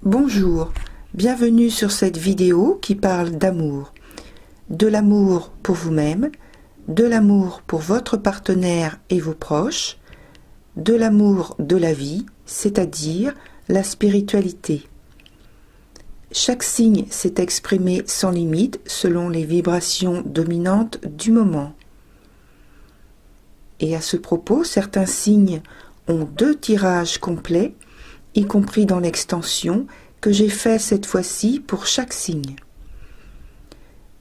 Bonjour, bienvenue sur cette vidéo qui parle d'amour. De l'amour pour vous-même, de l'amour pour votre partenaire et vos proches, de l'amour de la vie, c'est-à-dire la spiritualité. Chaque signe s'est exprimé sans limite selon les vibrations dominantes du moment. Et à ce propos, certains signes ont 2 tirages complets, y compris dans l'extension que j'ai fait cette fois-ci pour chaque signe.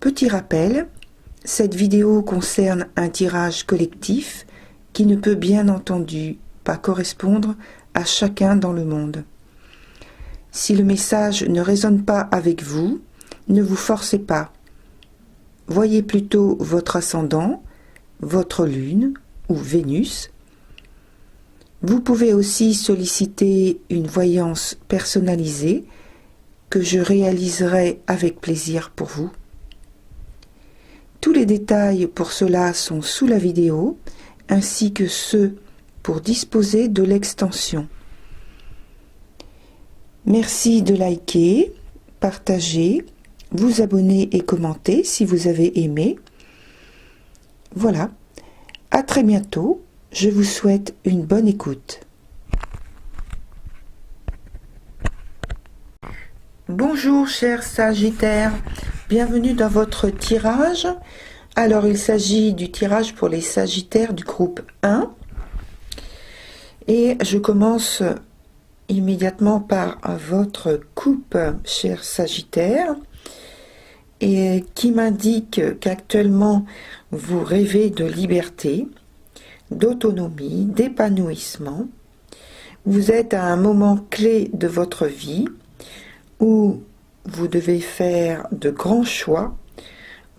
Petit rappel, cette vidéo concerne un tirage collectif qui ne peut bien entendu pas correspondre à chacun dans le monde. Si le message ne résonne pas avec vous, ne vous forcez pas. Voyez plutôt votre ascendant, votre lune ou Vénus. Vous pouvez aussi solliciter une voyance personnalisée que je réaliserai avec plaisir pour vous. Tous les détails pour cela sont sous la vidéo, ainsi que ceux pour disposer de l'extension. Merci de liker, partager, vous abonner et commenter si vous avez aimé. Voilà, à très bientôt. Je vous souhaite une bonne écoute. Bonjour chers Sagittaires, bienvenue dans votre tirage. Alors il s'agit du tirage pour les Sagittaires du groupe 1. Et je commence immédiatement par votre coupe, chers Sagittaires, et qui m'indique qu'actuellement vous rêvez de liberté, d'autonomie, d'épanouissement. Vous êtes à un moment clé de votre vie où vous devez faire de grands choix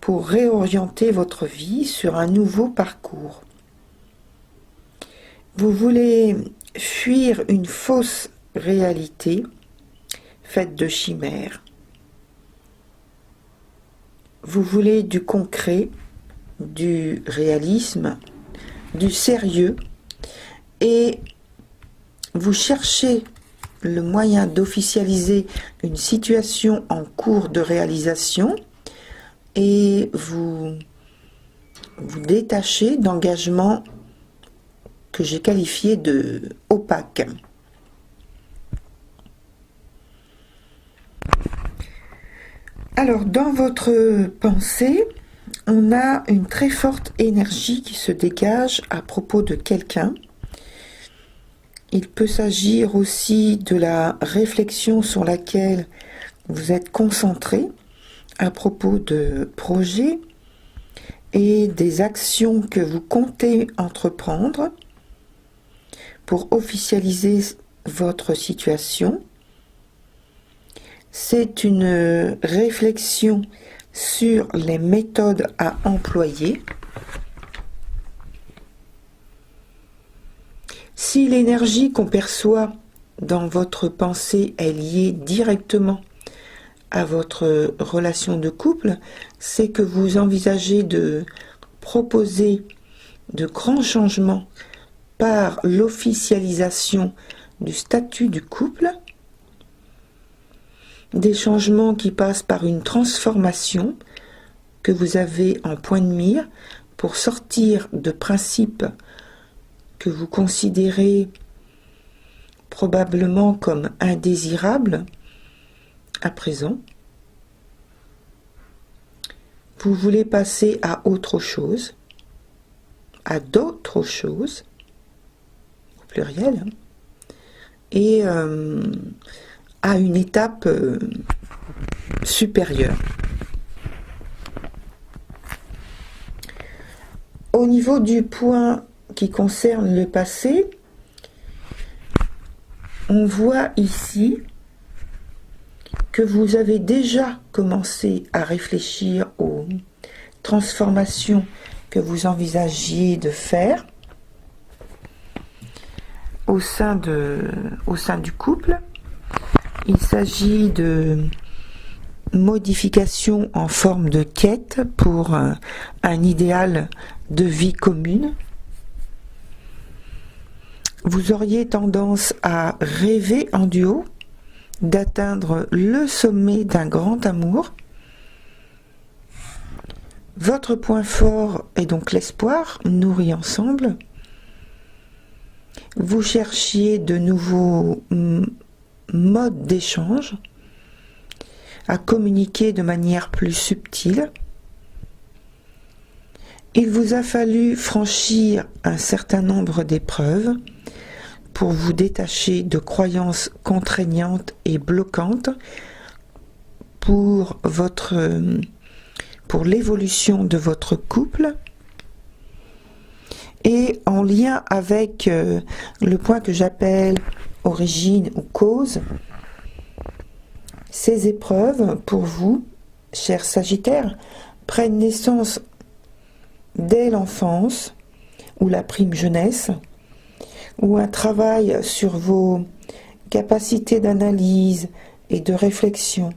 pour réorienter votre vie sur un nouveau parcours. Vous voulez fuir une fausse réalité faite de chimères. Vous voulez du concret, du réalisme, du sérieux, et vous cherchez le moyen d'officialiser une situation en cours de réalisation et vous détachez d'engagements que j'ai qualifiés de opaques. Alors, dans votre pensée, on a une très forte énergie qui se dégage à propos de quelqu'un. Il peut s'agir aussi de la réflexion sur laquelle vous êtes concentré à propos de projets et des actions que vous comptez entreprendre pour officialiser votre situation. C'est une réflexion sur les méthodes à employer. Si l'énergie qu'on perçoit dans votre pensée est liée directement à votre relation de couple, c'est que vous envisagez de proposer de grands changements par l'officialisation du statut du couple, des changements qui passent par une transformation que vous avez en point de mire pour sortir de principes que vous considérez probablement comme indésirables à présent. Vous voulez passer à autre chose, à d'autres choses, au pluriel, et à une étape supérieure. Au niveau du point qui concerne le passé, on voit ici que vous avez déjà commencé à réfléchir aux transformations que vous envisagiez de faire au sein du couple. Il s'agit de modifications en forme de quête pour un idéal de vie commune. Vous auriez tendance à rêver en duo d'atteindre le sommet d'un grand amour. Votre point fort est donc l'espoir, nourri ensemble. Vous cherchiez de nouveaux modes d'échange, à communiquer de manière plus subtile. Il vous a fallu franchir un certain nombre d'épreuves pour vous détacher de croyances contraignantes et bloquantes pour l'évolution de votre couple. Et en lien avec le point que j'appelle origine ou cause, ces épreuves pour vous, chers Sagittaires, prennent naissance dès l'enfance ou la prime jeunesse, ou un travail sur vos capacités d'analyse et de réflexion,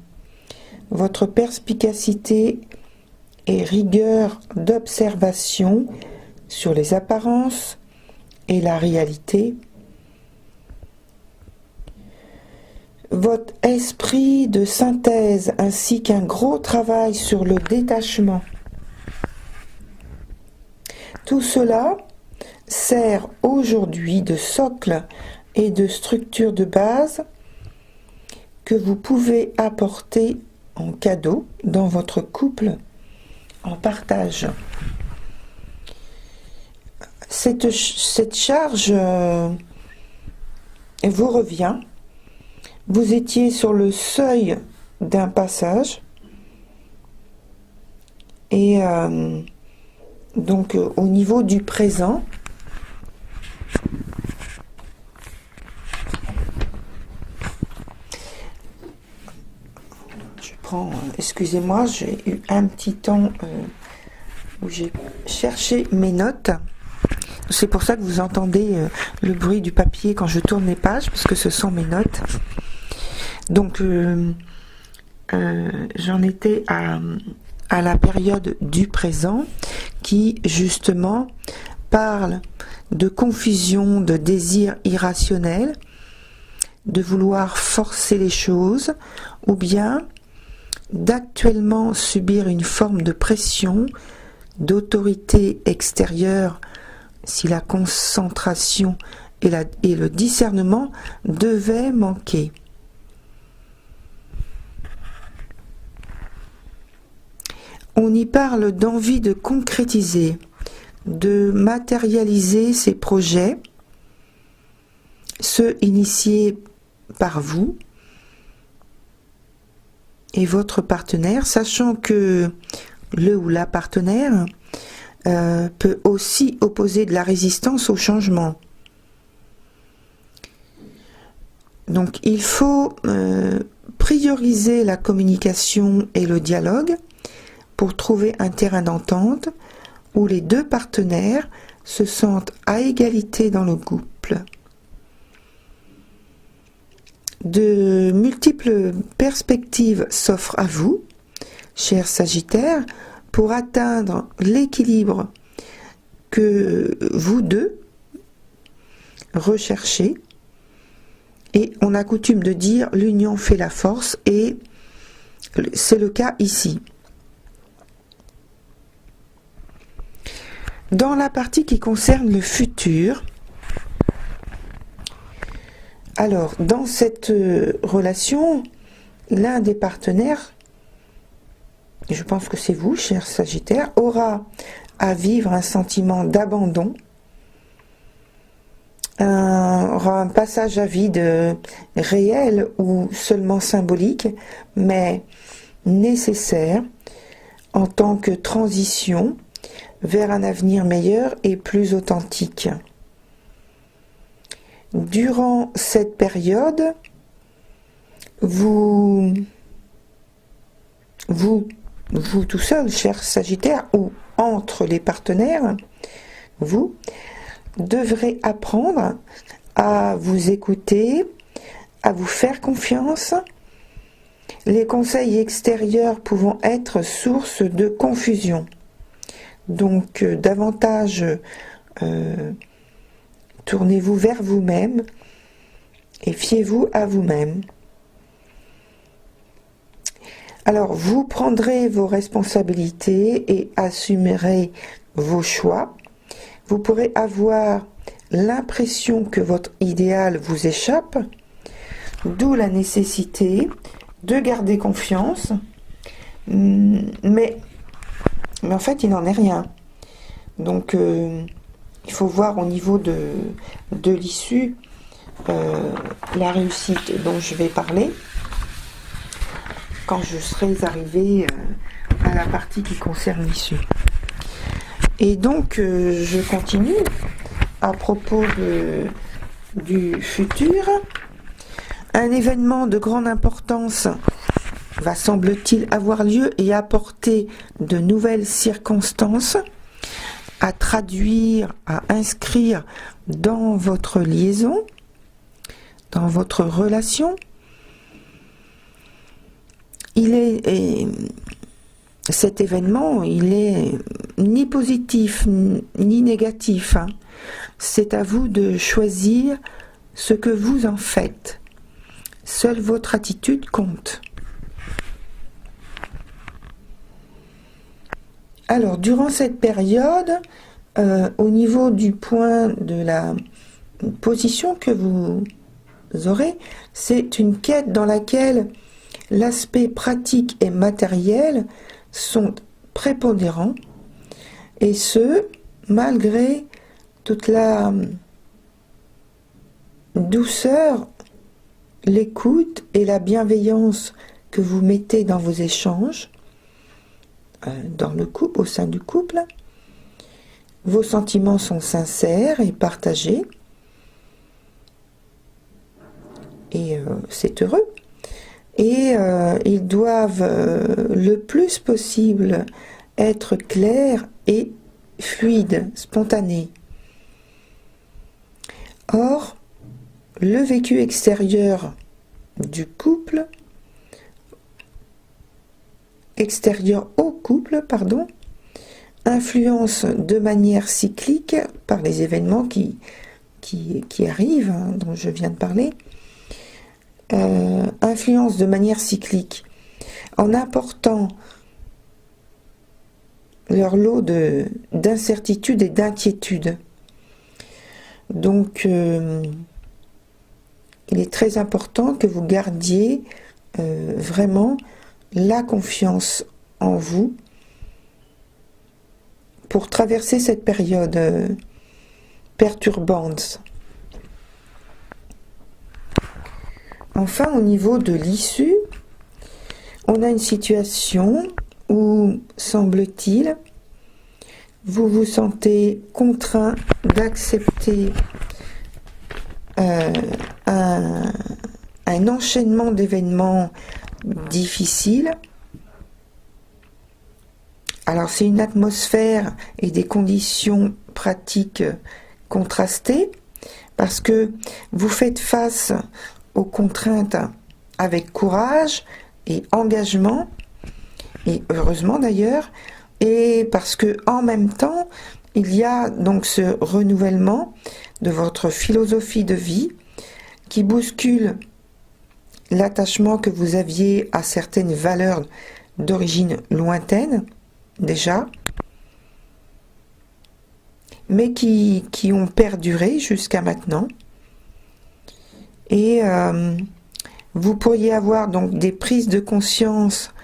votre perspicacité et rigueur d'observation sur les apparences et la réalité, votre esprit de synthèse ainsi qu'un gros travail sur le détachement. Tout cela sert aujourd'hui de socle et de structure de base que vous pouvez apporter en cadeau dans votre couple en partage. Cette charge vous revient. Vous étiez sur le seuil d'un passage et donc au niveau du présent, excusez-moi, j'ai eu un petit temps où j'ai cherché mes notes. C'est pour ça que vous entendez le bruit du papier quand je tourne les pages, parce que ce sont mes notes. Donc, j'en étais à la période du présent qui, justement, parle de confusion, de désir irrationnel, de vouloir forcer les choses, ou bien d'actuellement subir une forme de pression, d'autorité extérieure, si la concentration et le discernement devaient manquer. On y parle d'envie de concrétiser, de matérialiser ces projets, ceux initiés par vous et votre partenaire, sachant que le ou la partenaire peut aussi opposer de la résistance au changement. Donc il faut prioriser la communication et le dialogue pour trouver un terrain d'entente où les deux partenaires se sentent à égalité dans le couple. De multiples perspectives s'offrent à vous, chers Sagittaires, pour atteindre l'équilibre que vous deux recherchez. Et on a coutume de dire l'union fait la force, et c'est le cas ici. Dans la partie qui concerne le futur, alors dans cette relation, l'un des partenaires, je pense que c'est vous, cher Sagittaire, aura à vivre un sentiment d'abandon, aura un passage à vide réel ou seulement symbolique, mais nécessaire en tant que transition vers un avenir meilleur et plus authentique. Durant cette période, vous tout seul, cher Sagittaire, ou entre les partenaires, vous devrez apprendre à vous écouter, à vous faire confiance, les conseils extérieurs pouvant être source de confusion. Donc, davantage tournez-vous vers vous-même et fiez-vous à vous-même. Alors, vous prendrez vos responsabilités et assumerez vos choix. Vous pourrez avoir l'impression que votre idéal vous échappe, d'où la nécessité de garder confiance, mais en fait, il n'en est rien. Donc, il faut voir au niveau de l'issue la réussite dont je vais parler quand je serai arrivée à la partie qui concerne l'issue. Et donc, je continue à propos du futur. Un événement de grande importance va, semble-t-il, avoir lieu et apporter de nouvelles circonstances à traduire, à inscrire dans votre liaison, dans votre relation. Cet événement, il est ni positif ni négatif. C'est à vous de choisir ce que vous en faites. Seule votre attitude compte. Alors, durant cette période, au niveau du point de la position que vous aurez, c'est une quête dans laquelle l'aspect pratique et matériel sont prépondérants, et ce, malgré toute la douceur, l'écoute et la bienveillance que vous mettez dans vos échanges, dans le couple, au sein du couple. Vos sentiments sont sincères et partagés, et c'est heureux. Et ils doivent le plus possible être clairs et fluides, spontanés. Or, le vécu extérieur du couple, extérieur au couple, influence de manière cyclique par les événements qui arrivent, dont je viens de parler, influence de manière cyclique en apportant leur lot d'incertitudes et d'inquiétudes. Donc, il est très important que vous gardiez vraiment la confiance en vous pour traverser cette période perturbante. Enfin, au niveau de l'issue, on a une situation où, semble-t-il, vous vous sentez contraint d'accepter un enchaînement d'événements difficiles. Alors, c'est une atmosphère et des conditions pratiques contrastées, parce que vous faites face aux contraintes avec courage et engagement, et heureusement d'ailleurs, et parce que en même temps, il y a donc ce renouvellement de votre philosophie de vie qui bouscule l'attachement que vous aviez à certaines valeurs d'origine lointaine, déjà, mais qui ont perduré jusqu'à maintenant. Et vous pourriez avoir donc des prises de conscience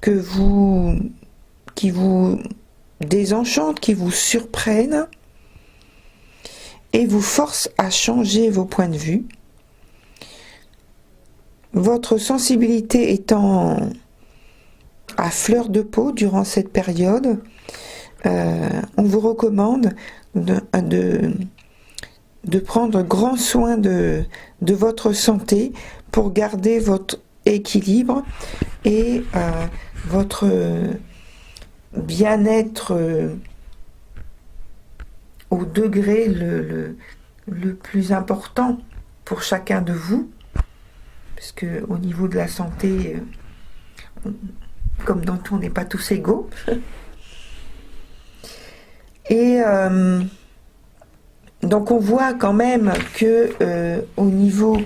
qui vous désenchantent, qui vous surprennent et vous forcent à changer vos points de vue. Votre sensibilité étant à fleur de peau durant cette période, on vous recommande de prendre grand soin de votre santé pour garder votre équilibre et votre bien-être au degré le plus important pour chacun de vous, parce que au niveau de la santé, comme dans tout, on n'est pas tous égaux. Et donc on voit quand même que au niveau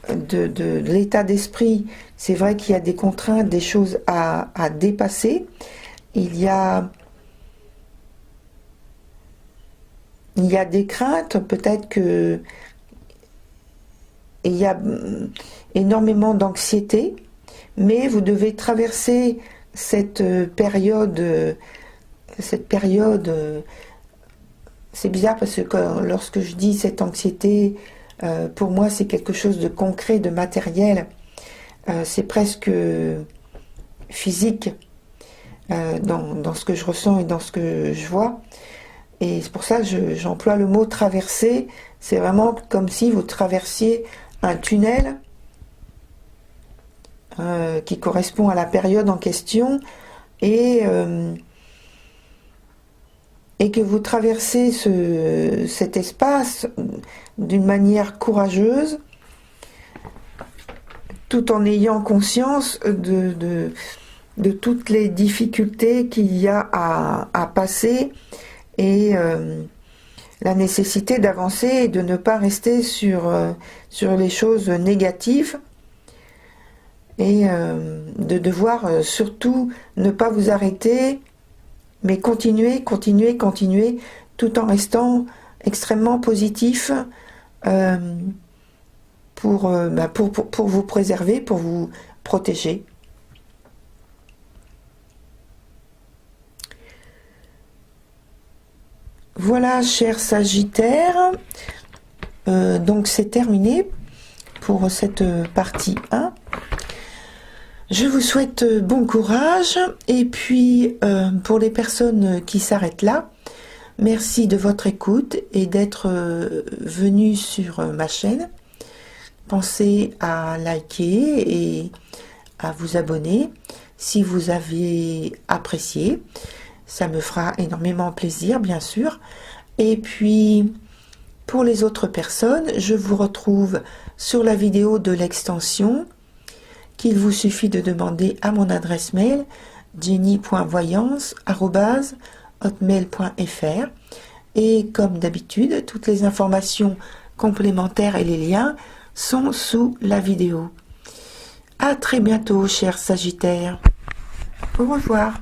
de l'état d'esprit, c'est vrai qu'il y a des contraintes, des choses à dépasser. Il y a des craintes, peut-être que il y a énormément d'anxiété, mais vous devez traverser cette période. C'est bizarre parce que lorsque je dis cette anxiété, pour moi c'est quelque chose de concret, de matériel. C'est presque physique dans ce que je ressens et dans ce que je vois. Et c'est pour ça que j'emploie le mot traverser. C'est vraiment comme si vous traversiez un tunnel qui correspond à la période en question et que vous traversez cet espace d'une manière courageuse, tout en ayant conscience de toutes les difficultés qu'il y a à passer et la nécessité d'avancer et de ne pas rester sur les choses négatives et de devoir surtout ne pas vous arrêter, mais continuer, tout en restant extrêmement positif pour vous préserver, pour vous protéger. Voilà, chers Sagittaires, donc c'est terminé pour cette partie 1. Je vous souhaite bon courage et puis pour les personnes qui s'arrêtent là, merci de votre écoute et d'être venus sur ma chaîne. Pensez à liker et à vous abonner si vous avez apprécié. Ça me fera énormément plaisir, bien sûr. Et puis, pour les autres personnes, je vous retrouve sur la vidéo de l'extension qu'il vous suffit de demander à mon adresse mail jenny.voyance@hotmail.fr. Et comme d'habitude, toutes les informations complémentaires et les liens sont sous la vidéo. À très bientôt, chers Sagittaires. Au revoir.